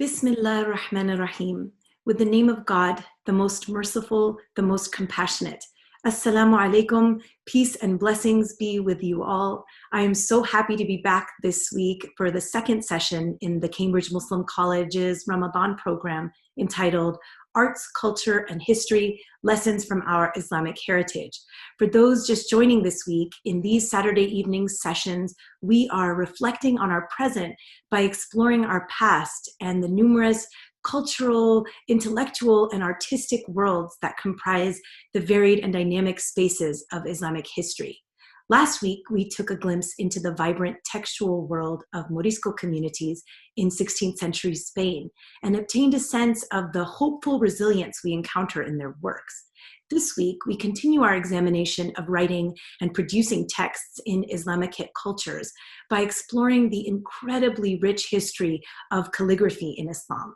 Bismillah ar-Rahman ar-Rahim. With the name of God, the most merciful, the most compassionate. Assalamu alaikum. Peace and blessings be with you all. I am so happy to be back this week for the second session in the Cambridge Muslim College's Ramadan program entitled Arts, Culture, and History, Lessons from Our Islamic Heritage. For those just joining this week, in these Saturday evening sessions, we are reflecting on our present by exploring our past and the numerous cultural, intellectual, and artistic worlds that comprise the varied and dynamic spaces of Islamic history. Last week, we took a glimpse into the vibrant textual world of Morisco communities in 16th century Spain and obtained a sense of the hopeful resilience we encounter in their works. This week, we continue our examination of writing and producing texts in Islamic cultures by exploring the incredibly rich history of calligraphy in Islam.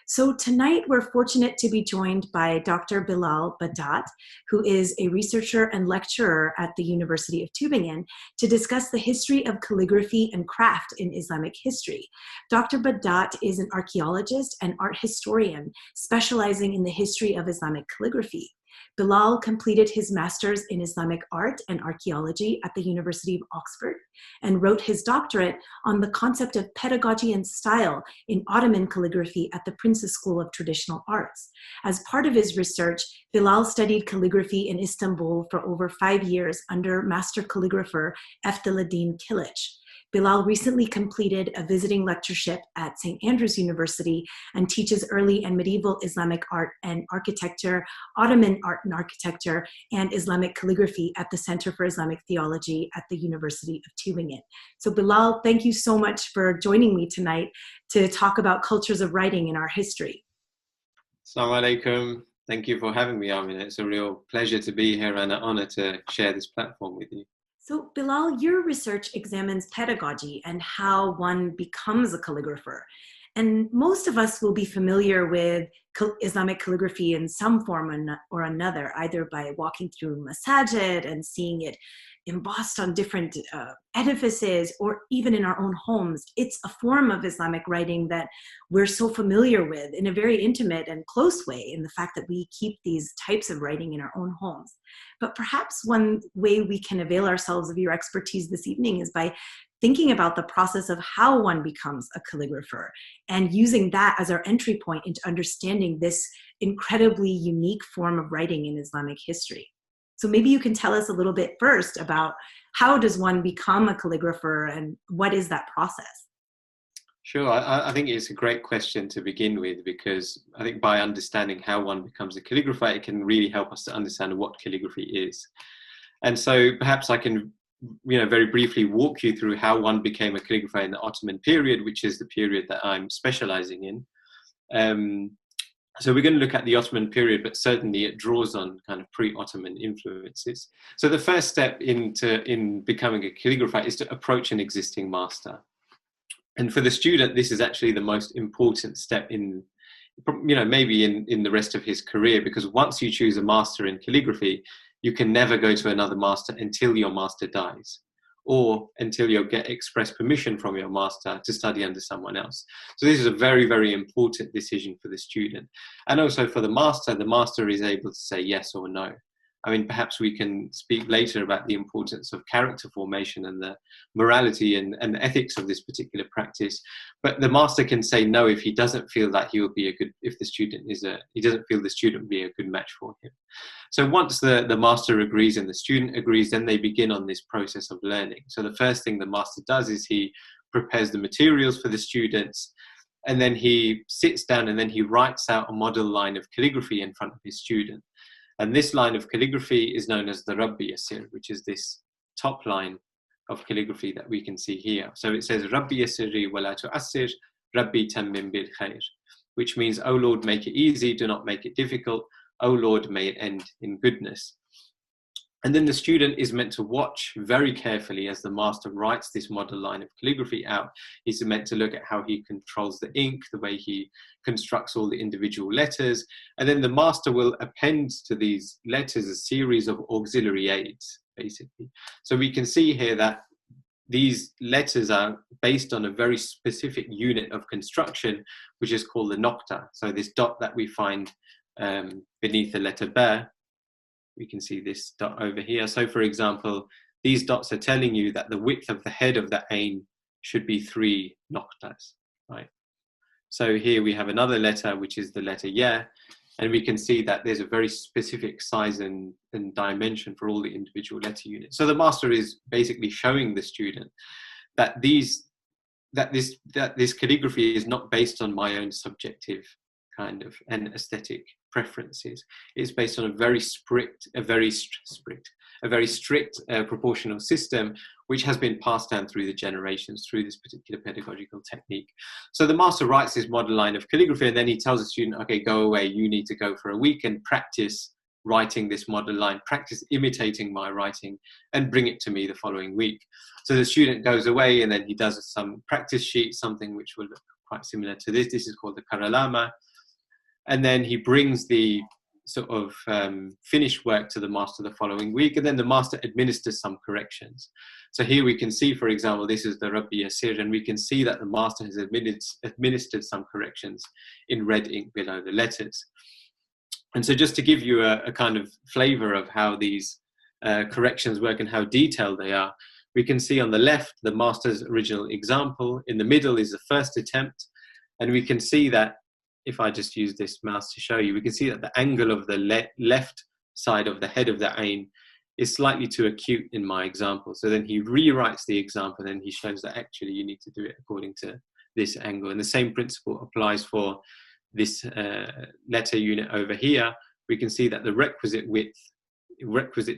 So tonight, we're fortunate to be joined by Dr. Bilal Badat, who is a researcher and lecturer at the University of Tübingen, to discuss the history of calligraphy and craft in Islamic history. Dr. Badat is an archaeologist and art historian specializing in the history of Islamic calligraphy. Bilal completed his master's in Islamic art and archaeology at the University of Oxford and wrote his doctorate on the concept of pedagogy and style in Ottoman calligraphy at the Prince's School of Traditional Arts. As part of his research, Bilal studied calligraphy in Istanbul for over 5 years under master calligrapher Efteldin Kilic. Bilal recently completed a visiting lectureship at St. Andrews University and teaches early and medieval Islamic art and architecture, Ottoman art and architecture, and Islamic calligraphy at the Center for Islamic Theology at the University of Tübingen. So Bilal, thank you so much for joining me tonight to talk about cultures of writing in our history. Assalamu alaikum. Thank you for having me, Amina. It's a real pleasure to be here and an honor to share this platform with you. So Bilal, your research examines pedagogy and how one becomes a calligrapher. And most of us will be familiar with Islamic calligraphy in some form or another, either by walking through masajid and seeing it embossed on different edifices, or even in our own homes. It's a form of Islamic writing that we're so familiar with in a very intimate and close way, in the fact that we keep these types of writing in our own homes. But perhaps one way we can avail ourselves of your expertise this evening is by thinking about the process of how one becomes a calligrapher and using that as our entry point into understanding this incredibly unique form of writing in Islamic history. So maybe you can tell us a little bit first about how does one become a calligrapher and what is that process? Sure. I think it's a great question to begin with, because I think by understanding how one becomes a calligrapher, it can really help us to understand what calligraphy is. And so perhaps I can very briefly walk you through how one became a calligrapher in the Ottoman period, which is the period that I'm specializing in. So we're going to look at the Ottoman period, but certainly it draws on kind of pre-Ottoman influences. So the first step in becoming a calligrapher is to approach an existing master. And for the student, this is actually the most important step in, maybe in the rest of his career, because once you choose a master in calligraphy, you can never go to another master until your master dies, or until you get express permission from your master to study under someone else. So this is a very, very important decision for the student. And also for the master is able to say yes or no. I mean, perhaps we can speak later about the importance of character formation and the morality and the ethics of this particular practice. But the master can say no if he doesn't feel that he will be he doesn't feel the student will be a good match for him. So once the master agrees and the student agrees, then they begin on this process of learning. So the first thing the master does is he prepares the materials for the students, and then he sits down and then he writes out a model line of calligraphy in front of his student. And this line of calligraphy is known as the Rabbi Yasir, which is this top line of calligraphy that we can see here. So it says, Rabbi Yasiri wa la tu'assir, Rabbi tammim bil khair, which means, O Lord, make it easy, do not make it difficult. O Lord, may it end in goodness. And then the student is meant to watch very carefully as the master writes this model line of calligraphy out. He's meant to look at how he controls the ink, the way he constructs all the individual letters. And then the master will append to these letters a series of auxiliary aids, basically. So we can see here that these letters are based on a very specific unit of construction, which is called the nokta. So this dot that we find beneath the letter ba, we can see this dot over here. So for example, these dots are telling you that the width of the head of the ain should be 3 noktas, right? So here we have another letter, which is the letter ya, and we can see that there's a very specific size and dimension for all the individual letter units. So the master is basically showing the student that this calligraphy is not based on my own subjective kind of and aesthetic preferences. It's based on a very strict proportional system, which has been passed down through the generations through this particular pedagogical technique. So the master writes this model line of calligraphy, and then he tells the student, okay, go away, you need to go for a week and practice writing this model line, practice imitating my writing, and bring it to me the following week. So the student goes away, and then he does some practice sheet, something which will look quite similar to this. This is called the karalama. And then he brings the sort of finished work to the master the following week, and then the master administers some corrections. So here we can see, for example, this is the Rabbi Yasir, and we can see that the master has administered some corrections in red ink below the letters. And so just to give you a kind of flavor of how these corrections work and how detailed they are, we can see on the left the master's original example, in the middle is the first attempt, and we can see that if I just use this mouse to show you, we can see that the angle of the left side of the head of the ain is slightly too acute in my example. So then he rewrites the example, and he shows that actually you need to do it according to this angle. And the same principle applies for this letter unit over here. We can see that the requisite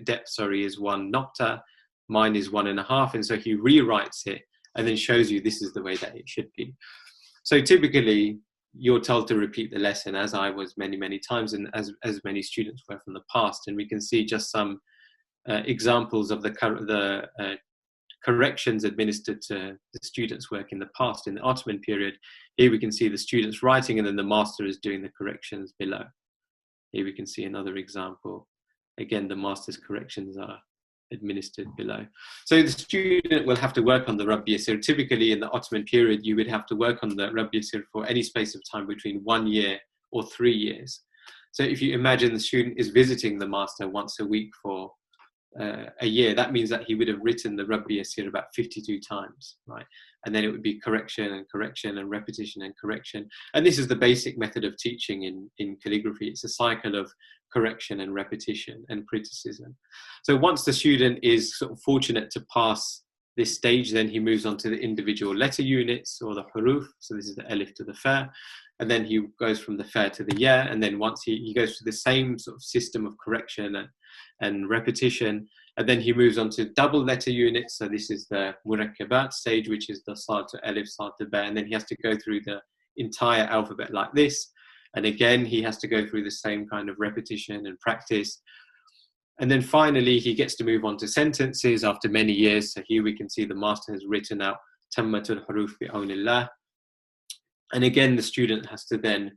depth, is 1 nokta, mine is 1.5, and so he rewrites it and then shows you this is the way that it should be. So typically, you're told to repeat the lesson, as I was many, many times, and as many students were from the past. And we can see just some examples of the corrections administered to the students' work in the past, in the Ottoman period. Here we can see the students writing, and then the master is doing the corrections below. Here we can see another example. Again, the master's corrections are administered below. So the student will have to work on the Rabbi Yasir. Typically in the Ottoman period, you would have to work on the Rabbi Yasir for any space of time between 1 year or 3 years. So if you imagine the student is visiting the master once a week for a year, that means that he would have written the Rabbi Yasir about 52 times, right? And then it would be correction and correction and repetition and correction. And this is the basic method of teaching in calligraphy. It's a cycle of correction and repetition and criticism. So once the student is sort of fortunate to pass this stage, then he moves on to the individual letter units, or the huruf. So this is the alif to the fa, and then he goes from the fa to the ya, and then once he goes through the same sort of system of correction and repetition, and then he moves on to double letter units. So this is the murakkabat stage, which is the sa to alif, sa to ba, and then he has to go through the entire alphabet like this. And again, he has to go through the same kind of repetition and practice. And then finally, he gets to move on to sentences after many years. So here we can see the master has written out Tammatul Huruf bi'awnillah. And again, the student has to then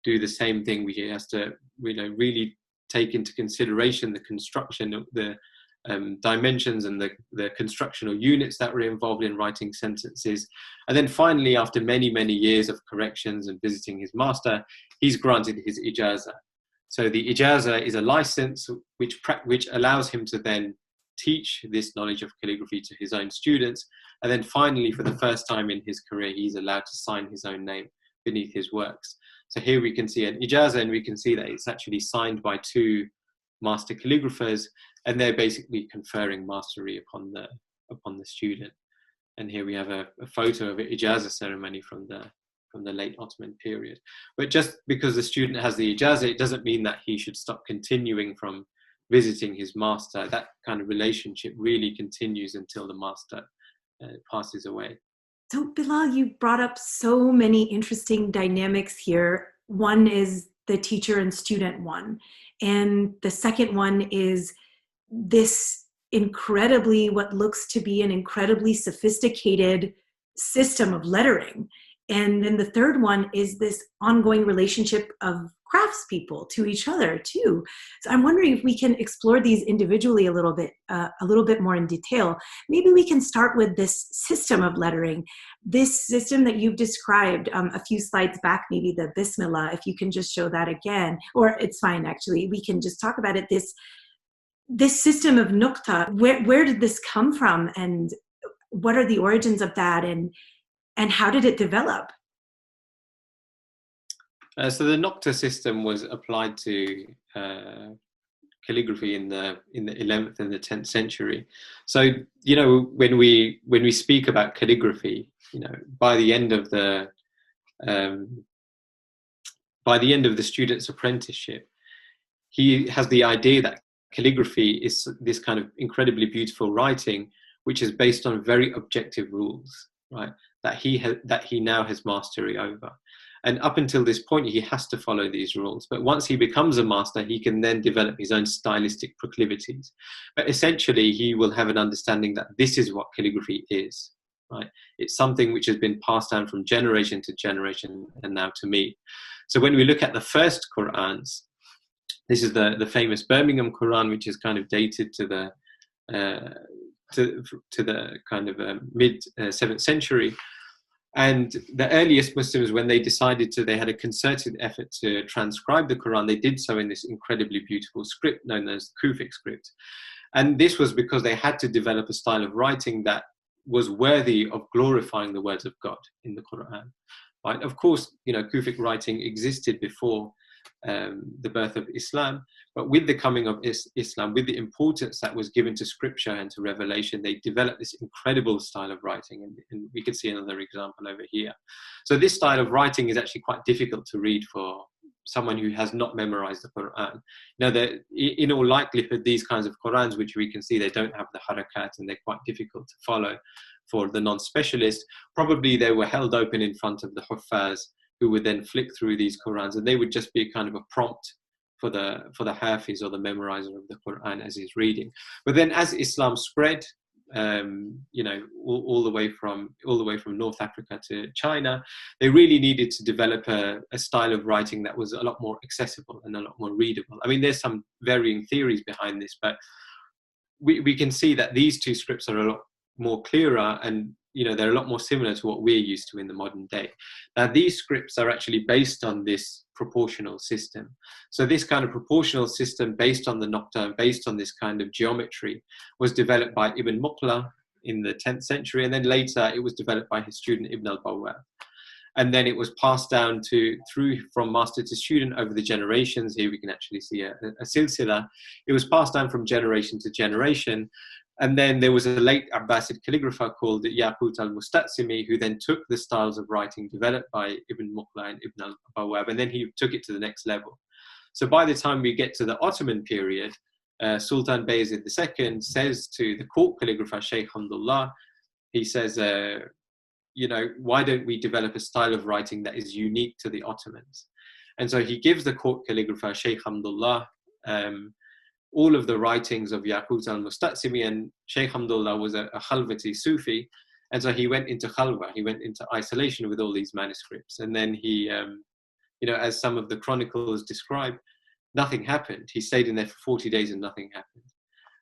do the same thing. He has to really take into consideration the construction of the dimensions and the constructional units that were involved in writing sentences. And then finally, after many, many years of corrections and visiting his master, he's granted his ijazah. So the ijazah is a license which allows him to then teach this knowledge of calligraphy to his own students. And then finally, for the first time in his career, he's allowed to sign his own name beneath his works. So here we can see an ijazah, and we can see that it's actually signed by 2 master calligraphers, and they're basically conferring mastery upon the student. And here we have a photo of an ijazah ceremony from the late Ottoman period. But just because the student has the ijazah, it doesn't mean that he should stop continuing from visiting his master. That kind of relationship really continues until the master passes away. So Bilal, you brought up so many interesting dynamics here. One is the teacher and student one. And the second one is this what looks to be an incredibly sophisticated system of lettering. And then the third one is this ongoing relationship of craftspeople to each other too. So I'm wondering if we can explore these individually a little bit more in detail. Maybe we can start with this system of lettering, this system that you've described a few slides back, maybe the Bismillah, if you can just show that again, or it's fine actually, we can just talk about it. This system of nukta, where did this come from, and what are the origins of that, and how did it develop? So the nokta system was applied to calligraphy in the 11th and the 10th century. So when we speak about calligraphy, by the end of the student's apprenticeship, he has the idea that calligraphy is this kind of incredibly beautiful writing, which is based on very objective rules, right? That he now has mastery over. And up until this point, he has to follow these rules. But once he becomes a master, he can then develop his own stylistic proclivities. But essentially, he will have an understanding that this is what calligraphy is, right? It's something which has been passed down from generation to generation and now to me. So when we look at the first Qur'ans, this is the famous Birmingham Qur'an, which is kind of dated to the kind of mid 7th century. And the earliest Muslims, when they had a concerted effort to transcribe the Quran, they did so in this incredibly beautiful script known as the Kufic script. And this was because they had to develop a style of writing that was worthy of glorifying the words of God in the Quran. Right? Of course, Kufic writing existed before the birth of Islam, but with the coming of Islam, with the importance that was given to scripture and to revelation, they developed this incredible style of writing, and we can see another example over here. So this style of writing is actually quite difficult to read for someone who has not memorized the Quran. Now, in all likelihood, these kinds of Qurans, which we can see, they don't have the harakat and they're quite difficult to follow for the non-specialist. Probably they were held open in front of the huffaz, who would then flick through these Qurans, and they would just be kind of a prompt for the hafiz or the memorizer of the Quran as he's reading. But then as Islam spread, all the way from North Africa to China, they really needed to develop a style of writing that was a lot more accessible and a lot more readable. I mean, there's some varying theories behind this, but we can see that these two scripts are a lot more clearer, and they're a lot more similar to what we're used to in the modern day. Now, these scripts are actually based on this proportional system. So this kind of proportional system based on the nokta, based on this kind of geometry, was developed by Ibn Muqla in the 10th century, and then later it was developed by his student Ibn al-Bawwab. And then it was passed down from master to student over the generations. Here we can actually see a silsila. It was passed down from generation to generation. And then there was a late Abbasid calligrapher called Yaqut al-Mustatsimi, who then took the styles of writing developed by Ibn Muqla and Ibn al-Bawwab, and then he took it to the next level. So by the time we get to the Ottoman period, Sultan Bayezid II says to the court calligrapher Shaykh Hamdullah, he says, why don't we develop a style of writing that is unique to the Ottomans? And so he gives the court calligrapher Shaykh Hamdullah all of the writings of Yaqut al-Mustatsimi, and Shaykh Hamdullah was a Khalvati Sufi, and so he went into Khalwa, he went into isolation with all these manuscripts, and then he, as some of the chronicles describe, nothing happened. He stayed in there for 40 days and nothing happened.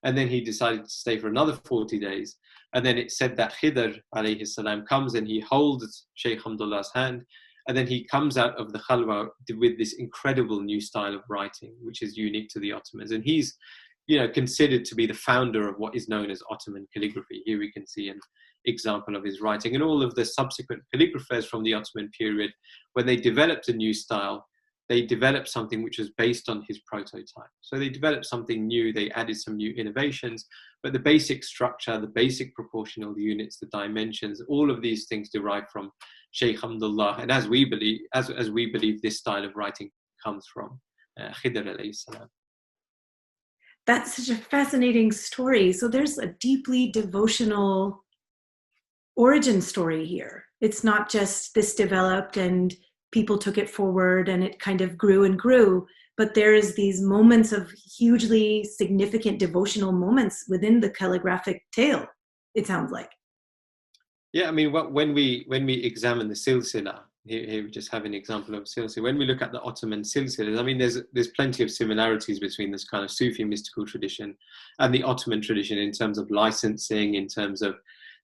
And then he decided to stay for another 40 days, and then it said that Khidr alayhi salam comes and he holds Shaykh Hamdullah's hand, and then he comes out of the Khalwa with this incredible new style of writing, which is unique to the Ottomans. And he's, considered to be the founder of what is known as Ottoman calligraphy. Here we can see an example of his writing. And all of the subsequent calligraphers from the Ottoman period, when they developed a new style, they developed something which was based on his prototype. So they developed something new, they added some new innovations, but the basic structure, the basic proportional units, the dimensions, all of these things derive from Shaykh Hamdullah. And as we believe this style of writing comes from Khidr alayhi salam. That's such a fascinating story. So there's a deeply devotional origin story here. It's not just this developed and people took it forward and it kind of grew and grew, but there's these moments of hugely significant devotional moments within the calligraphic tale, it sounds like. Yeah, I mean, when we examine the silsila, here we just have an example of silsila. When we look at the Ottoman silsilas, I mean, there's plenty of similarities between this kind of Sufi mystical tradition and the Ottoman tradition in terms of licensing, in terms of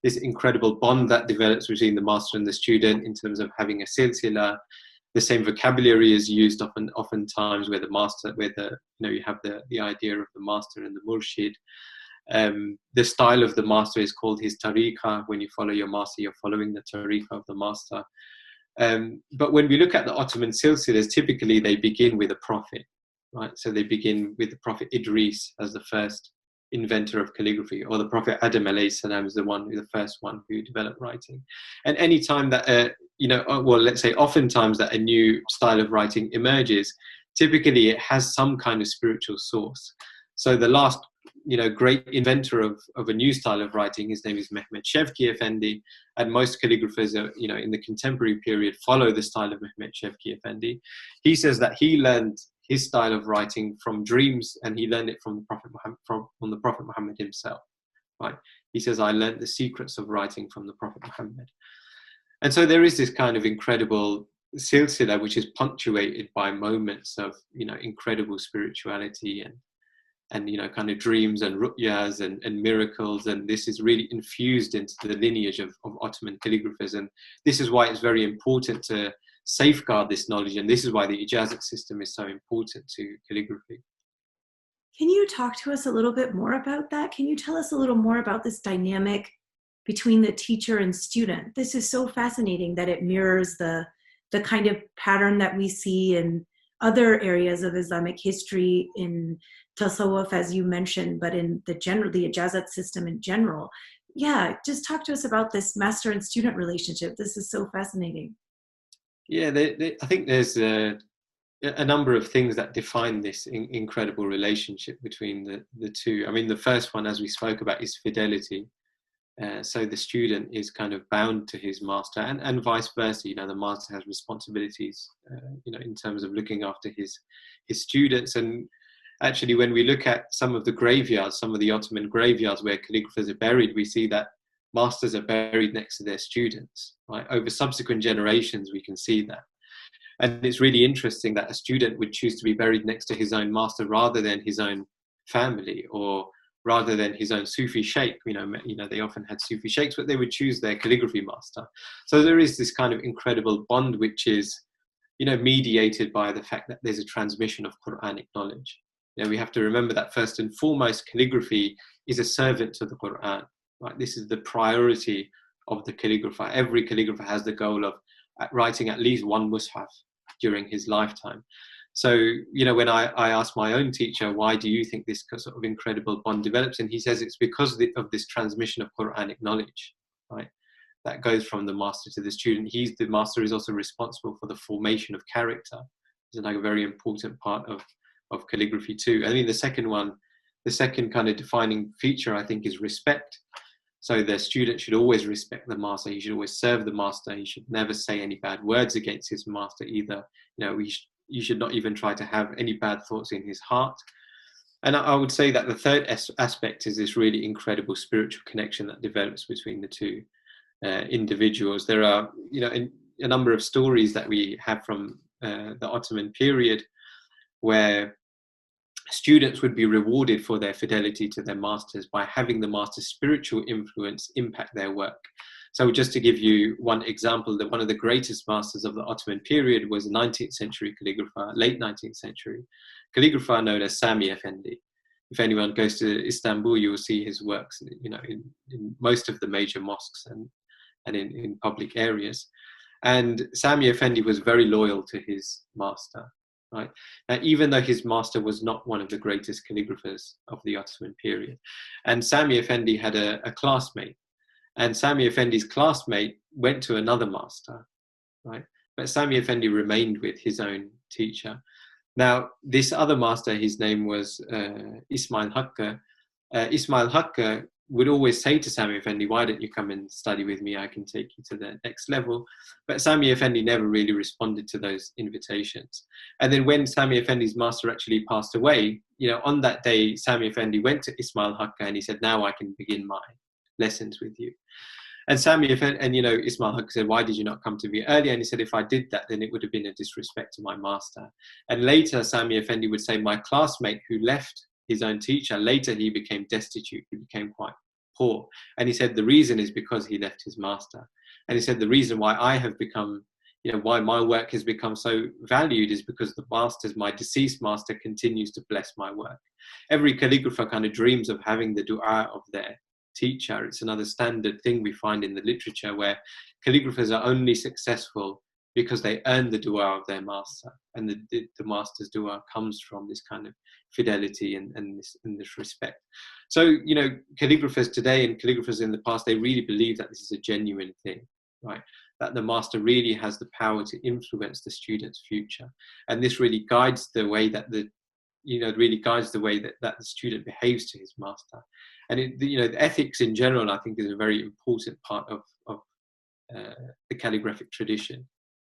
this incredible bond that develops between the master and the student, in terms of having a silsila. The same vocabulary is used oftentimes where the master, where you have the idea of the master and the murshid. The style of the master is called his tariqah. When you follow your master, you're following the tariqah of the master. But when we look at the Ottoman silsilas, typically they begin with a prophet, right? So they begin with the Prophet Idris as the first inventor of calligraphy, or the Prophet Adam alayhi salam is the first one who developed writing. And any time that let's say oftentimes that a new style of writing emerges, typically it has some kind of spiritual source. So the last great inventor of a new style of writing, his name is Mehmet Shevki Effendi, and most calligraphers in the contemporary period follow the style of Mehmet Shevki Effendi. He says that he learned his style of writing from dreams, and he learned it from the Prophet Muhammad, from the Prophet Muhammad himself. Right? He says, I learned the secrets of writing from the Prophet Muhammad. And so there is this kind of incredible silsila which is punctuated by moments of incredible spirituality and kind of dreams and ru'yas and miracles, and this is really infused into the lineage of Ottoman calligraphers. And this is why it's very important to safeguard this knowledge, and this is why the ijazat system is so important to calligraphy. Can you talk to us a little bit more about that? Can you tell us a little more about this dynamic between the teacher and student? This is so fascinating that it mirrors the kind of pattern that we see in other areas of Islamic history, in Tasawwuf, as you mentioned, but in the ijazat system in general. Yeah, just talk to us about this master and student relationship. This is so fascinating. Yeah, I think there's a number of things that define this incredible relationship between the two. I mean, the first one, as we spoke about, is fidelity. So the student is kind of bound to his master, and vice versa. The master has responsibilities, in terms of looking after his students. And actually, when we look at some of the graveyards, some of the Ottoman graveyards where calligraphers are buried, we see that masters are buried next to their students. Right? Over subsequent generations, we can see that. And it's really interesting that a student would choose to be buried next to his own master rather than his own family, or rather than his own Sufi sheikh. They often had Sufi sheikhs, but they would choose their calligraphy master. So there is this kind of incredible bond which is, mediated by the fact that there's a transmission of Quranic knowledge. We have to remember that first and foremost, calligraphy is a servant to the Qur'an. Right? This is the priority of the calligrapher. Every calligrapher has the goal of writing at least one mushaf during his lifetime. So, when I asked my own teacher, why do you think this sort of incredible bond develops? And he says it's because of this transmission of Quranic knowledge, right? That goes from the master to the student. The master is also responsible for the formation of character. It's like a very important part of calligraphy too. I mean, the second kind of defining feature, I think, is respect. So the student should always respect the master. He should always serve the master. He should never say any bad words against his master either. You should not even try to have any bad thoughts in his heart. And I would say that the third aspect is this really incredible spiritual connection that develops between the two individuals. There are, a number of stories that we have from the Ottoman period where students would be rewarded for their fidelity to their masters by having the master's spiritual influence impact their work. So just to give you one example, that one of the greatest masters of the Ottoman period was a 19th century calligrapher, late 19th century calligrapher known as Sami Effendi. If anyone goes to Istanbul, you will see his works, in most of the major mosques and in public areas. And Sami Effendi was very loyal to his master. Right? Now, even though his master was not one of the greatest calligraphers of the Ottoman period, and Sami Effendi had a classmate, and Sami Effendi's classmate went to another master, right? But Sami Effendi remained with his own teacher. Now, this other master, his name was Ismail Hakkı. Ismail Hakkı would always say to Sami Effendi, why don't you come and study with me? I can take you to the next level. But Sami Effendi never really responded to those invitations. And then when Sami Effendi's master actually passed away, on that day, Sami Effendi went to Ismail Hakkı and he said, now I can begin my lessons with you. And Sami Effendi, and Ismail Haq said, why did you not come to me earlier? And he said, if I did that, then it would have been a disrespect to my master. And later, Sami Effendi would say, my classmate who left his own teacher, later he became destitute, he became quite poor. And he said, the reason is because he left his master. And he said, the reason why I have become, why my work has become so valued is because my deceased master continues to bless my work. Every calligrapher kind of dreams of having the dua of their teacher. It's another standard thing we find in the literature, where calligraphers are only successful because they earn the dua of their master, and the master's dua comes from this kind of fidelity and this respect. So calligraphers today and calligraphers in the past, they really believe that this is a genuine thing, right? That the master really has the power to influence the student's future, and this really guides the way that the student behaves to his master. And the ethics in general, I think, is a very important part of the calligraphic tradition.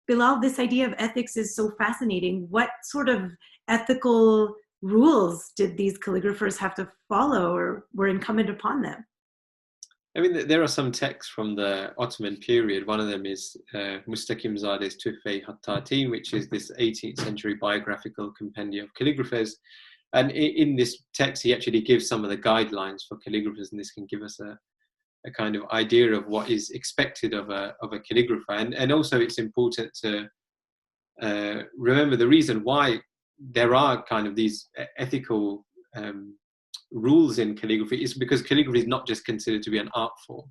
Bilal, this idea of ethics is so fascinating. What sort of ethical rules did these calligraphers have to follow, or were incumbent upon them? I mean, there are some texts from the Ottoman period. One of them is Mustakimzade's Tuhfe-i Hattatin, which is this 18th century biographical compendium of calligraphers. And in this text, he actually gives some of the guidelines for calligraphers, and this can give us a kind of idea of what is expected of a calligrapher. And also it's important to remember the reason why there are kind of these ethical rules in calligraphy is because calligraphy is not just considered to be an art form.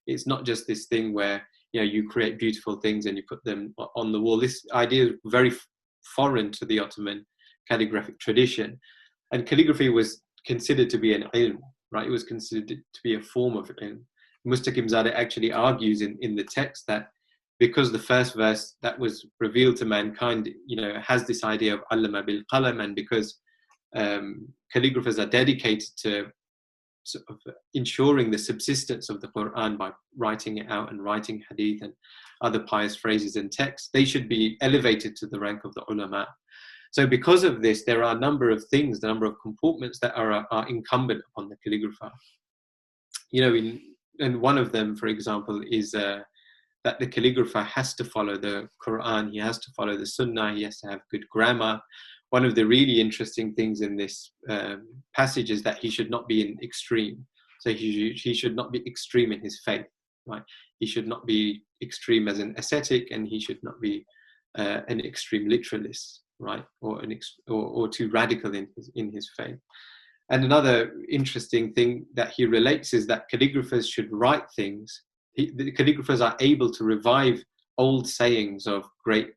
It's not just this thing where you create beautiful things and you put them on the wall. This idea is very foreign to the Ottoman calligraphic tradition, and calligraphy was considered to be an ilm, right? It was considered to be a form of ilm. Mustakimzadeh actually argues in the text that because the first verse that was revealed to mankind, has this idea of allama bil qalam, and because calligraphers are dedicated to sort of ensuring the subsistence of the Qur'an by writing it out and writing hadith and other pious phrases and texts, they should be elevated to the rank of the ulama. So because of this, there are a number of things, the number of comportments that are incumbent upon the calligrapher. And one of them, for example, is that the calligrapher has to follow the Qur'an, he has to follow the Sunnah, he has to have good grammar. One of the really interesting things in this passage is that he should not be in extreme. So he should not be extreme in his faith, right? He should not be extreme as an ascetic, and he should not be an extreme literalist, right? Or too radical in his faith. And another interesting thing that he relates is that calligraphers should write things. The calligraphers are able to revive old sayings of great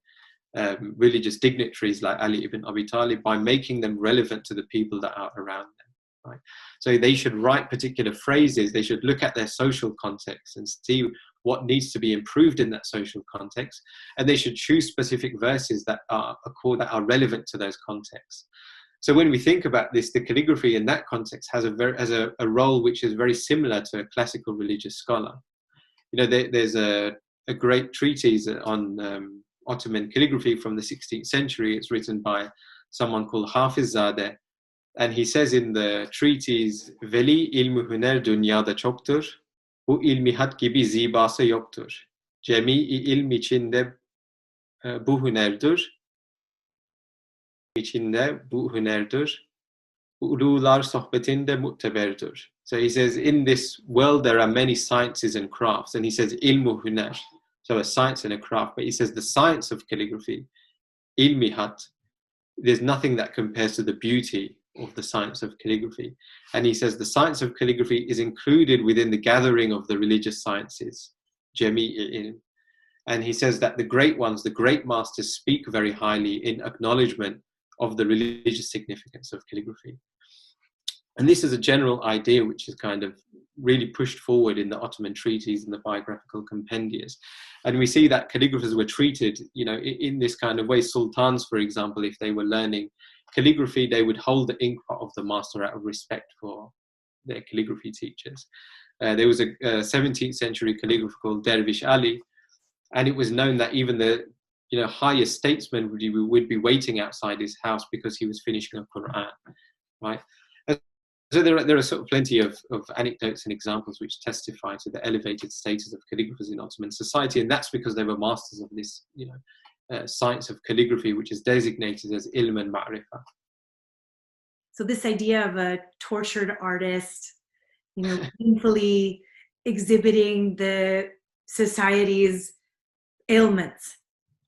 religious dignitaries like Ali ibn Abi Talib by making them relevant to the people that are around them, right? So they should write particular phrases, they should look at their social context and see what needs to be improved in that social context, and they should choose specific verses that are relevant to those contexts. So when we think about this, the calligraphy in that context has a role which is very similar to a classical religious scholar. There's a great treatise on Ottoman calligraphy from the 16th century. It's written by someone called Hafizadeh, and he says in the treatise, Veli ilmi huner dünyada çoktur, bu ilmi hat gibi zibası yoktur. Cemii ilm içinde bu hünerdir. İçinde bu hünerdir. Ulular sohbetinde muteberdir. So he says, in this world there are many sciences and crafts, and he says ilmu huner, so a science and a craft, but he says the science of calligraphy, ilmi hat, there's nothing that compares to the beauty of the science of calligraphy. And he says the science of calligraphy is included within the gathering of the religious sciences, jami'i ilm. And he says that the great ones, the great masters, speak very highly in acknowledgement of the religious significance of calligraphy. And this is a general idea which is kind of really pushed forward in the Ottoman treaties and the biographical compendias. And we see that calligraphers were treated, in this kind of way. Sultans, for example, if they were learning calligraphy, they would hold the ink pot of the master out of respect for their calligraphy teachers. There was a 17th century calligrapher called Dervish Ali, and it was known that even the highest statesman would be waiting outside his house because he was finishing a Qur'an, right? So there are sort of plenty of anecdotes and examples which testify to the elevated status of calligraphers in Ottoman society, and that's because they were masters of this, science of calligraphy, which is designated as ilm and ma'rifah. So this idea of a tortured artist, painfully exhibiting the society's ailments,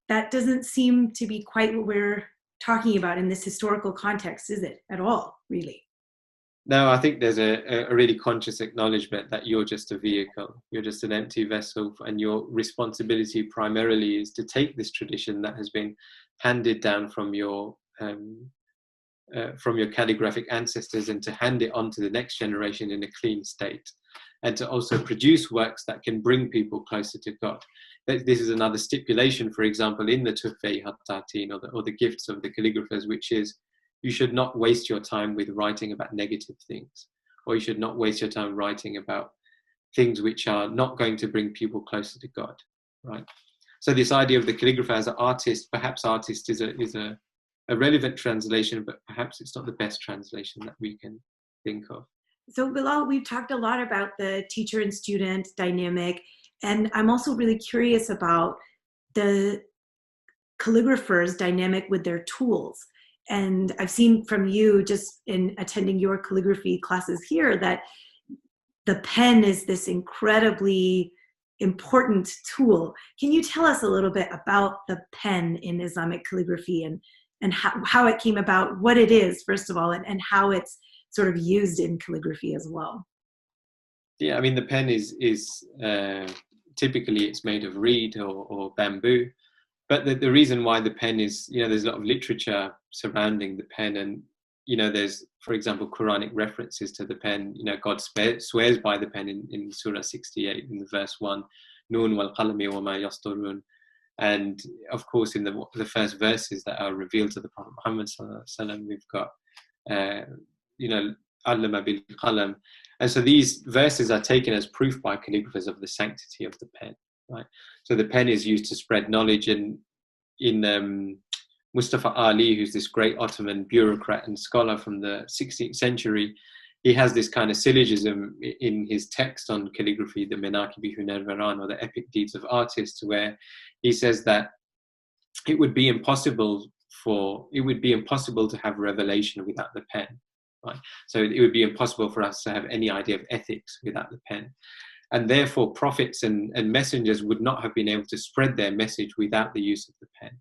that doesn't seem to be quite what we're talking about in this historical context, is it, at all, really? No, I think there's a really conscious acknowledgement that you're just a vehicle, you're just an empty vessel, and your responsibility primarily is to take this tradition that has been handed down from your calligraphic ancestors and to hand it on to the next generation in a clean state, and to also produce works that can bring people closer to God. This is another stipulation, for example, in the Tuhfa Hattatin, or the gifts of the calligraphers, which is you should not waste your time with writing about negative things, or you should not waste your time writing about things which are not going to bring people closer to God, right? So this idea of the calligrapher as an artist, perhaps artist is a relevant translation, but perhaps it's not the best translation that we can think of. So Bilal, we've talked a lot about the teacher and student dynamic, and I'm also really curious about the calligrapher's dynamic with their tools. And I've seen from you, just in attending your calligraphy classes here, that the pen is this incredibly important tool. Can you tell us a little bit about the pen in Islamic calligraphy, and how it came about, what it is, first of all, and how it's sort of used in calligraphy as well? Yeah, I mean, the pen is typically it's made of reed or bamboo. But the reason why the pen is, there's a lot of literature surrounding the pen, and, there's, for example, Quranic references to the pen. God swears by the pen in Surah 68, in the verse 1, Nun wal qalami wa ma yasturun. And of course, in the first verses that are revealed to the Prophet Muhammad sallallahu alaihi wasallam, we've got, allama bil qalam. And so these verses are taken as proof by calligraphers of the sanctity of the pen. Right. So the pen is used to spread knowledge, and in Mustafa Ali, who's this great Ottoman bureaucrat and scholar from the 16th century, he has this kind of syllogism in his text on calligraphy, the Menaqibi Hunar Varan, or the epic deeds of artists, where he says that it would be impossible to have revelation without the pen. Right. So it would be impossible for us to have any idea of ethics without the pen. And therefore, prophets and messengers would not have been able to spread their message without the use of the pen.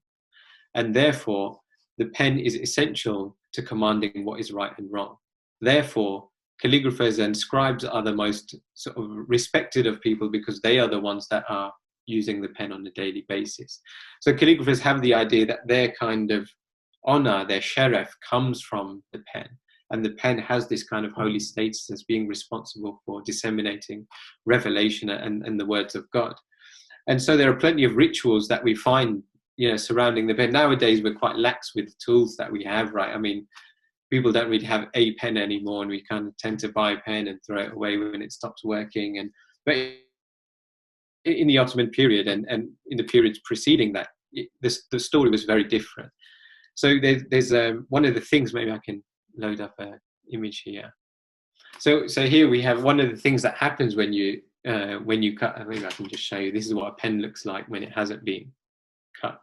And therefore, the pen is essential to commanding what is right and wrong. Therefore, calligraphers and scribes are the most sort of respected of people, because they are the ones that are using the pen on a daily basis. So calligraphers have the idea that their kind of honor, their sharaf, comes from the pen. And the pen has this kind of holy status as being responsible for disseminating revelation and the words of God. And so there are plenty of rituals that we find, surrounding the pen. Nowadays, we're quite lax with the tools that we have, right? I mean, people don't really have a pen anymore, and we kind of tend to buy a pen and throw it away when it stops working. But in the Ottoman period and in the periods preceding that, the story was very different. So there's one of the things, maybe I can load up an image here. So here we have one of the things that happens when you cut. Maybe I can just show you. This is what a pen looks like when it hasn't been cut.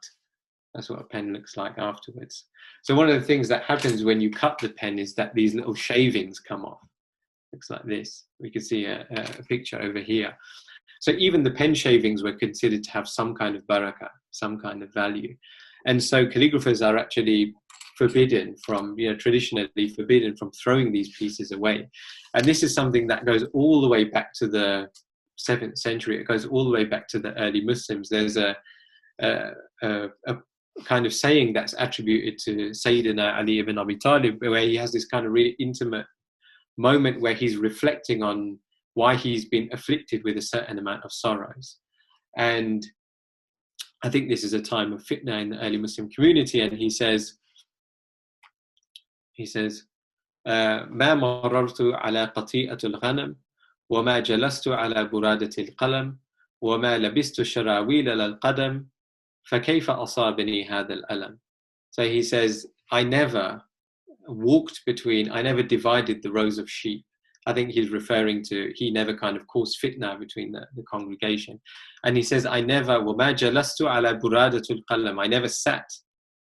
That's what a pen looks like afterwards. So one of the things that happens when you cut the pen is that these little shavings come off. Looks like this. We can see a picture over here. So even the pen shavings were considered to have some kind of barakah, some kind of value. And so calligraphers are actually forbidden from, traditionally forbidden from throwing these pieces away. And this is something that goes all the way back to the 7th century. It goes all the way back to the early Muslims. There's a kind of saying that's attributed to Sayyidina Ali ibn Abi Talib, where he has this kind of really intimate moment where he's reflecting on why he's been afflicted with a certain amount of sorrows. And I think this is a time of fitna in the early Muslim community. And he says, ما مررت على قطيئة الغنم وما جلست على برادة القلم وما لبست شراويل للقدم فكيف أصابني هذا الألم. So he says, I never walked between, I never divided the rows of sheep. I think he's referring to, he never kind of caused fitna between the congregation. And he says, I never, وَمَا جَلَسْتُ عَلَى بُرَادَةُ الْقَلَمِ, I never sat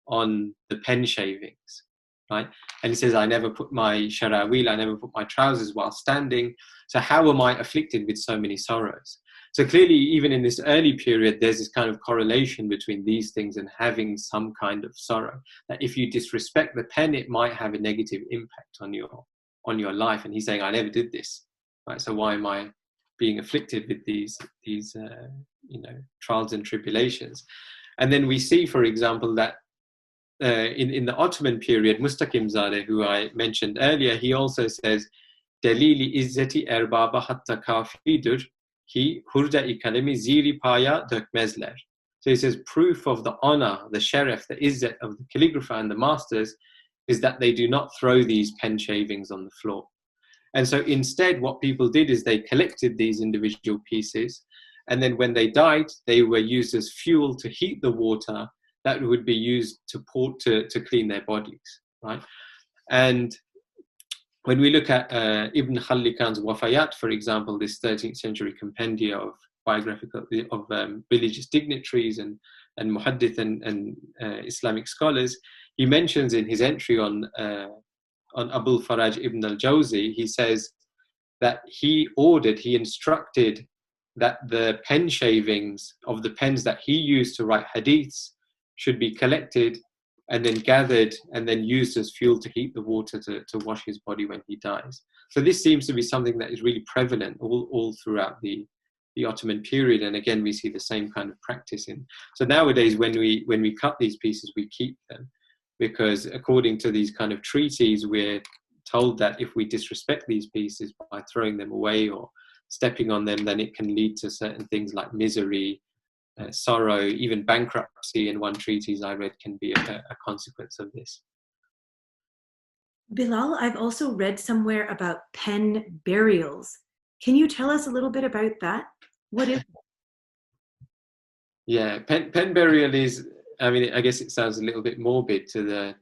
on the pen shavings, right? And he says, I never put my sharawil, I never put my trousers while standing. So how am I afflicted with so many sorrows? So clearly, even in this early period, there's this kind of correlation between these things and having some kind of sorrow. That if you disrespect the pen, it might have a negative impact on your life. And he's saying, I never did this, right? So why am I being afflicted with these trials and tribulations? And then we see, for example, that in the Ottoman period, Mustaqim Zadeh, who I mentioned earlier, he also says, Delili izzeti erbaba hatta kafidur ki hurda-i kalemi ziri paya dökmezler. So he says, proof of the honor, the sharaf, the izzat of the calligrapher and the masters is that they do not throw these pen shavings on the floor. And so instead, what people did is they collected these individual pieces, and then when they died, they were used as fuel to heat the water that would be used to clean their bodies, right? And when we look at Ibn Khallikan's Wafayat, for example, this 13th century compendia of biographical of religious dignitaries and muhaddith and Islamic scholars, he mentions in his entry on Abul Faraj ibn al-Jawzi, he says that he instructed that the pen shavings of the pens that he used to write hadiths should be collected and then gathered and then used as fuel to heat the water to wash his body when he dies. So this seems to be something that is really prevalent all throughout the Ottoman period. And again, we see the same kind of practice in. So nowadays, when we cut these pieces, we keep them, because according to these kind of treaties, we're told that if we disrespect these pieces by throwing them away or stepping on them, then it can lead to certain things like misery, sorrow, even bankruptcy. In one treatise I read can be a consequence of this. Bilal, I've also read somewhere about pen burials. Can you tell us a little bit about that? What is it? Yeah, pen burial is, I mean, I guess it sounds a little bit morbid to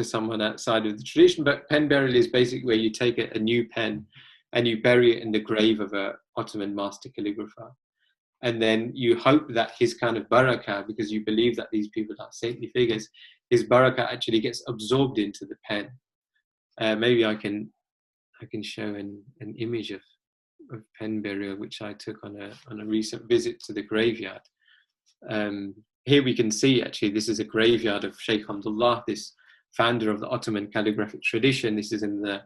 someone outside of the tradition, but pen burial is basically where you take a new pen and you bury it in the grave of an Ottoman master calligrapher. And then you hope that his kind of barakah, because you believe that these people are saintly figures, his barakah actually gets absorbed into the pen. Maybe I can show an image of pen burial, which I took on a recent visit to the graveyard. Here we can see, actually, this is a graveyard of Shaykh Hamdullah, this founder of the Ottoman calligraphic tradition. This is in the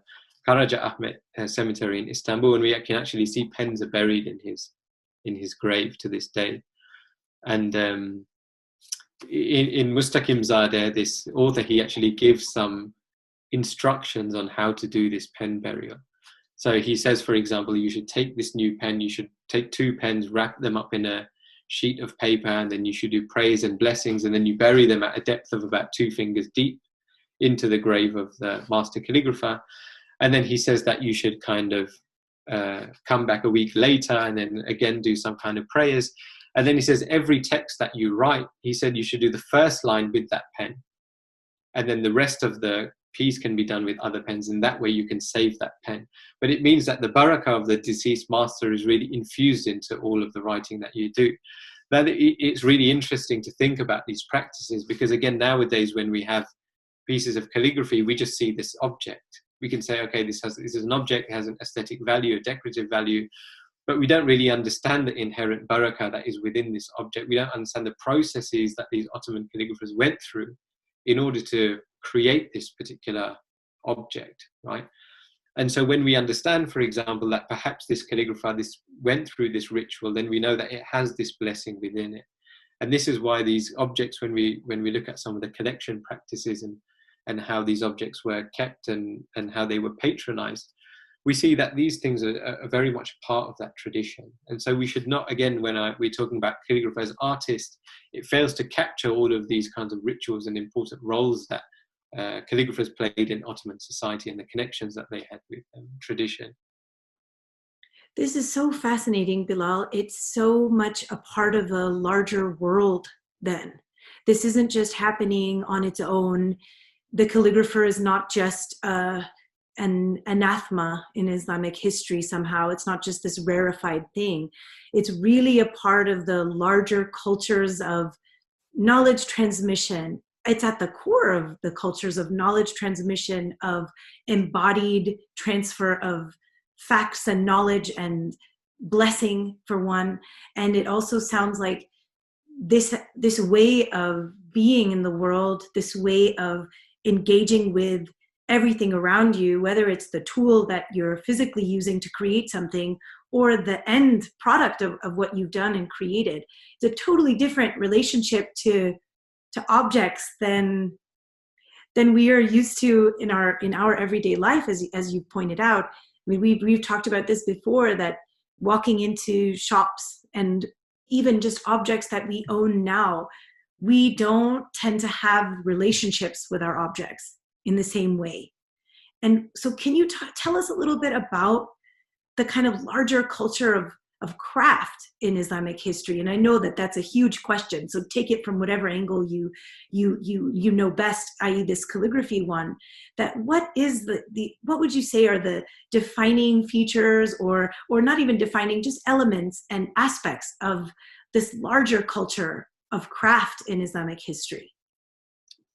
Karaca Ahmet cemetery in Istanbul, and we can actually see pens are buried in his grave to this day. And in Mustaqim Zadeh, this author, he actually gives some instructions on how to do this pen burial. So he says, for example, you should take this new pen, you should take 2 pens, wrap them up in a sheet of paper, and then you should do praise and blessings, and then you bury them at a depth of about 2 fingers deep into the grave of the master calligrapher. And then he says that you should kind of come back a week later and then again do some kind of prayers. And then he says every text that you write, he said you should do the first line with that pen, and then the rest of the piece can be done with other pens, and that way you can save that pen. But it means that the barakah of the deceased master is really infused into all of the writing that you do. Now, it's really interesting to think about these practices, because again, nowadays when we have pieces of calligraphy, we just see this object. We can say, okay, this is an object, it has an aesthetic value, a decorative value, but we don't really understand the inherent barakah that is within this object. We don't understand the processes that these Ottoman calligraphers went through in order to create this particular object, right? And so when we understand, for example, that perhaps this calligrapher went through this ritual, then we know that it has this blessing within it. And this is why these objects, when we look at some of the collection practices and how these objects were kept and how they were patronized, we see that these things are very much part of that tradition. And so we should not, again, when we're talking about calligraphy as artists, it fails to capture all of these kinds of rituals and important roles that calligraphers played in Ottoman society and the connections that they had with tradition. This is so fascinating, Bilal. It's so much a part of a larger world then. This isn't just happening on its own. the calligrapher is not just an anathema in Islamic history somehow. It's not just this rarefied thing. It's really a part of the larger cultures of knowledge transmission. It's at the core of the cultures of knowledge transmission, of embodied transfer of facts and knowledge and blessing, for one. And it also sounds like this way of being in the world, this way of engaging with everything around you, whether it's the tool that you're physically using to create something or the end product of what you've done and created. It's a totally different relationship to objects than we are used to in our everyday life, as you pointed out. I mean, we've talked about this before, that walking into shops and even just objects that we own now, we don't tend to have relationships with our objects in the same way. And so can you tell us a little bit about the kind of larger culture of craft in Islamic history? And I know that that's a huge question, so take it from whatever angle you know best, i.e. this calligraphy one. That what is what would you say are the defining features, or not even defining, just elements and aspects of this larger culture of craft in Islamic history?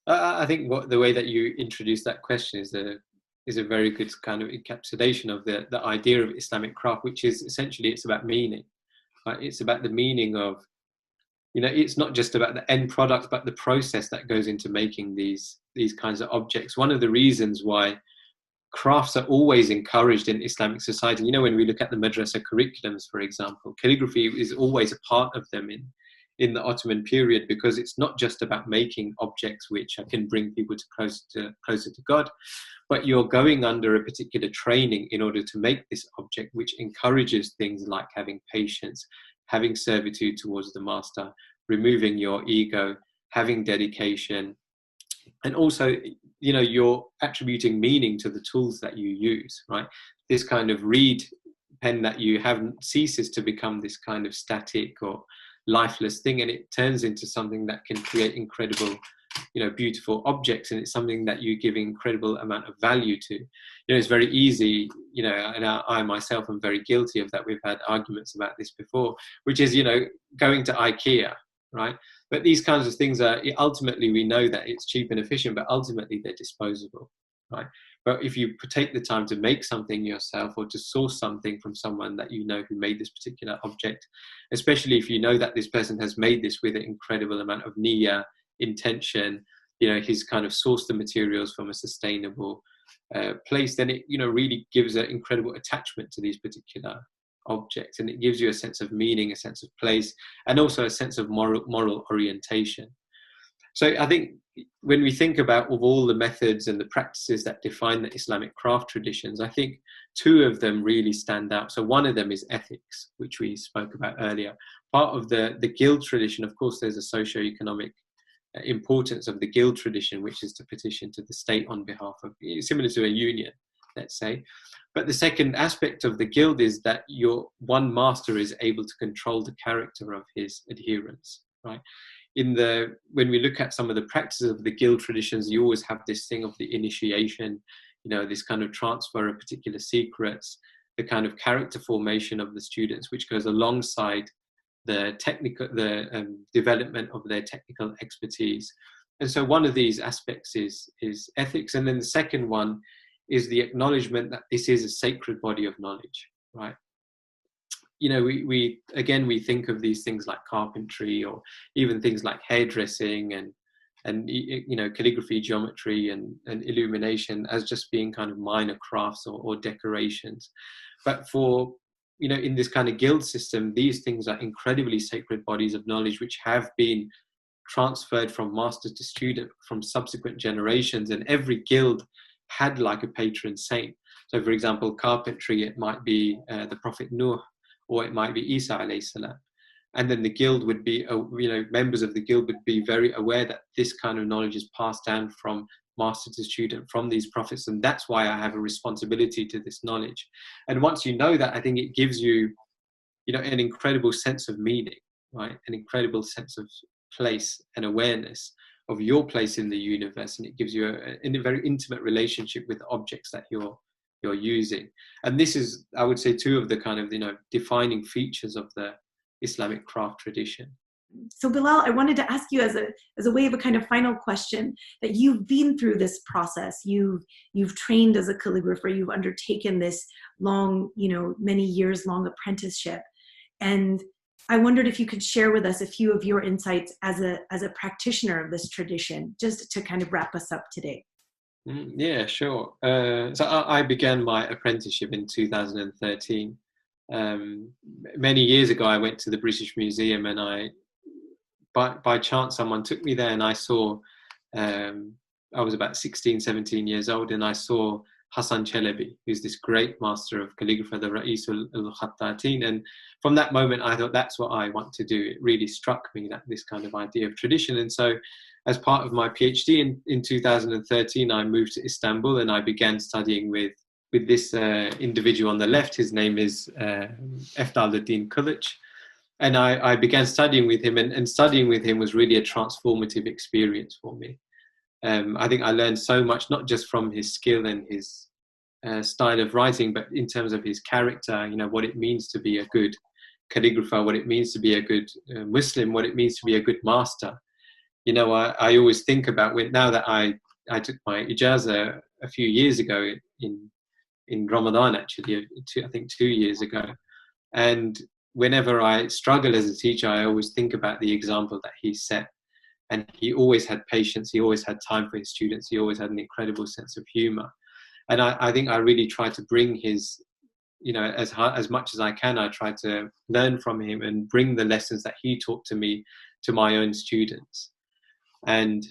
I think the way that you introduced that question is a very good kind of encapsulation of the idea of Islamic craft, which is essentially, it's about meaning. Right? It's about the meaning of, it's not just about the end product, but the process that goes into making these kinds of objects. One of the reasons why crafts are always encouraged in Islamic society, when we look at the madrasa curriculums, for example, calligraphy is always a part of them in the Ottoman period, because it's not just about making objects which can bring people closer to God, but you're going under a particular training in order to make this object, which encourages things like having patience, having servitude towards the master, removing your ego, having dedication, and also, you're attributing meaning to the tools that you use, right? This kind of reed pen that you have ceases to become this kind of static or lifeless thing, and it turns into something that can create incredible, beautiful objects, and it's something that you give incredible amount of value to. It's very easy, and I myself am very guilty of that. We've had arguments about this before, which is, going to IKEA, right? But these kinds of things are, ultimately, we know that it's cheap and efficient, but ultimately they're disposable, right? But if you take the time to make something yourself, or to source something from someone that who made this particular object, especially if you know that this person has made this with an incredible amount of niyyah, intention, he's kind of sourced the materials from a sustainable place, then it really gives an incredible attachment to these particular objects, and it gives you a sense of meaning, a sense of place, and also a sense of moral orientation. So I think when we think about all the methods and the practices that define the Islamic craft traditions, I think two of them really stand out. So one of them is ethics, which we spoke about earlier. Part of the guild tradition, of course, there's a socio-economic importance of the guild tradition, which is to petition to the state on behalf of, similar to a union, let's say. But the second aspect of the guild is that your one master is able to control the character of his adherents, right? When we look at some of the practices of the guild traditions, you always have this thing of the initiation, this kind of transfer of particular secrets, the kind of character formation of the students, which goes alongside the development of their technical expertise. And so one of these aspects is ethics. And then the second one is the acknowledgement that this is a sacred body of knowledge, right? We think of these things like carpentry, or even things like hairdressing and calligraphy, geometry, and illumination as just being kind of minor crafts or decorations. But for, in this kind of guild system, these things are incredibly sacred bodies of knowledge, which have been transferred from master to student from subsequent generations. And every guild had like a patron saint. So for example, carpentry, it might be the Prophet Nuh, or it might be Isa alayhi salam. And then the guild would be, members of the guild would be very aware that this kind of knowledge is passed down from master to student from these prophets. And that's why I have a responsibility to this knowledge. And once you know that, I think it gives you, an incredible sense of meaning, right? An incredible sense of place and awareness your place in the universe, and it gives you a very intimate relationship with the objects that you're using. And this is, I would say, two of the kind of, defining features of the Islamic craft tradition. So Bilal, I wanted to ask you as a way of a kind of final question, that you've been through this process, you've trained as a calligrapher, you've undertaken this long, many years long apprenticeship, and I wondered if you could share with us a few of your insights as a practitioner of this tradition, just to kind of wrap us up today. Yeah, sure. So I began my apprenticeship in 2013. Many years ago, I went to the British Museum, and by chance, someone took me there, and I saw, I was about 16, 17 years old, and I saw Hassan Chalabi, who's this great master of calligraphy, the Ra'is al-Khattatin. And from that moment, I thought, that's what I want to do. It really struck me, that this kind of idea of tradition. And so as part of my PhD in 2013, I moved to Istanbul, and I began studying with this individual on the left. His name is Efdaluddin Kılıç. And I began studying with him, and studying with him was really a transformative experience for me. I think I learned so much, not just from his skill and his style of writing, but in terms of his character, what it means to be a good calligrapher, what it means to be a good Muslim, what it means to be a good master. I always think about now that I took my ijazah a few years ago in Ramadan, actually, I think 2 years ago. And whenever I struggle as a teacher, I always think about the example that he set. And he always had patience. He always had time for his students. He always had an incredible sense of humor. And I think I really try to bring his, as much as I can, I try to learn from him and bring the lessons that he taught to me to my own students. And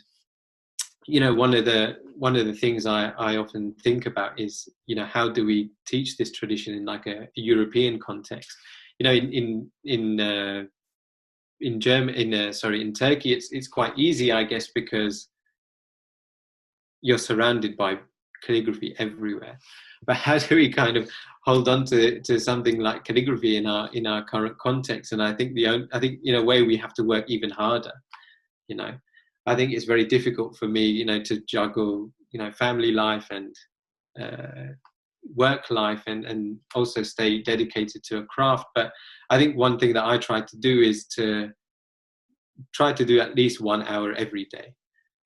one of the things I often think about is, how do we teach this tradition in like a European context? In Turkey, it's quite easy, I guess, because you're surrounded by calligraphy everywhere. But how do we kind of hold on to something like calligraphy in our current context? And I think in a way we have to work even harder. I think it's very difficult for me, to juggle, family life and work life and also stay dedicated to a craft. But I think one thing that I try to do is to try to do at least 1 hour every day.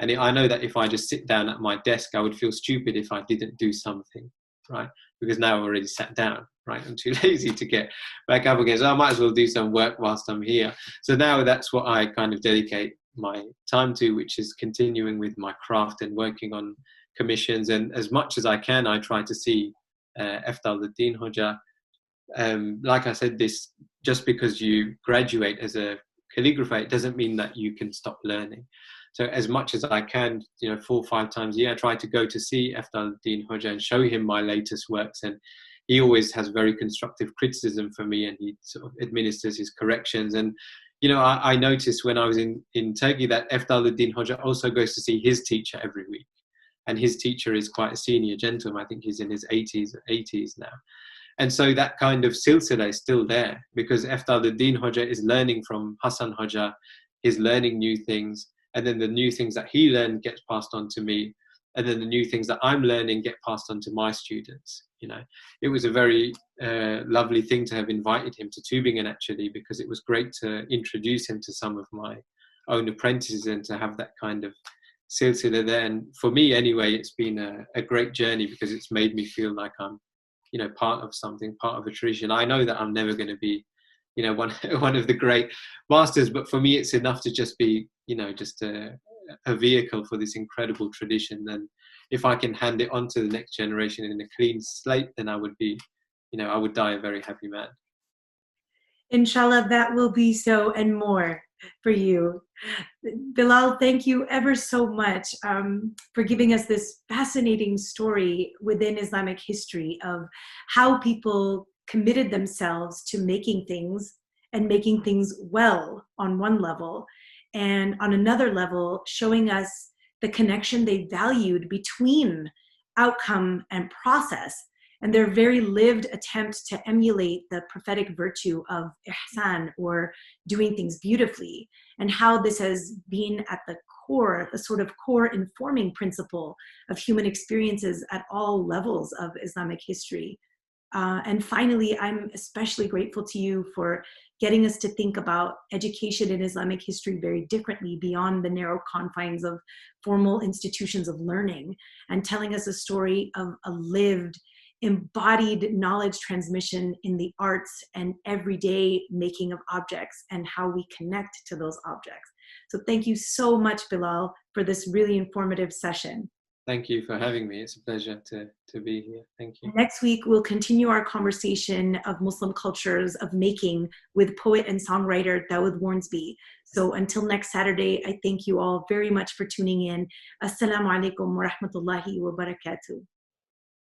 And I know that if I just sit down at my desk, I would feel stupid if I didn't do something, right? Because now I've already sat down, right? I'm too lazy to get back up again. So I might as well do some work whilst I'm here. So now that's what I kind of dedicate my time to, which is continuing with my craft and working on commissions. And as much as I can, I try to see Efdaluddin Hoca. Like I said, this just because you graduate as a calligrapher, it doesn't mean that you can stop learning. So as much as I can, 4 or 5 times a year, I try to go to see Efdaluddin Hoca and show him my latest works. And he always has very constructive criticism for me, and he sort of administers his corrections. And I noticed when I was in Turkey that Efdaluddin Hoca also goes to see his teacher every week. And his teacher is quite a senior gentleman. I think he's in his 80s now. And so that kind of silsila is still there, because Efdaluddin Hoca is learning from Hassan Hoca, he's learning new things, and then the new things that he learned gets passed on to me, and then the new things that I'm learning get passed on to my students. It was a very lovely thing to have invited him to Tübingen, actually, because it was great to introduce him to some of my own apprentices and to have that kind of silsila there. And for me anyway, it's been a great journey, because it's made me feel like I'm part of something, part of a tradition. I know that I'm never going to be one of the great masters, but for me it's enough to just be just a vehicle for this incredible tradition. And if I can hand it on to the next generation in a clean slate, then I would be I would die a very happy man. Inshallah, that will be so and more for you. Bilal, thank you ever so much for giving us this fascinating story within Islamic history of how people committed themselves to making things, and making things well on one level, and on another level showing us the connection they valued between outcome and process, and their very lived attempt to emulate the prophetic virtue of ihsan, or doing things beautifully, and how this has been at the a sort of core informing principle of human experiences at all levels of Islamic history. And finally, I'm especially grateful to you for getting us to think about education in Islamic history very differently beyond the narrow confines of formal institutions of learning, and telling us a story of a lived, embodied knowledge transmission in the arts and everyday making of objects and how we connect to those objects. So thank you so much, Bilal, for this really informative session. Thank you for having me. It's a pleasure to be here. Thank you. Next week, we'll continue our conversation of Muslim cultures of making with poet and songwriter Dawood Warnsby. So until next Saturday, I thank you all very much for tuning in. Assalamu alaikum wa rahmatullahi wa barakatuh.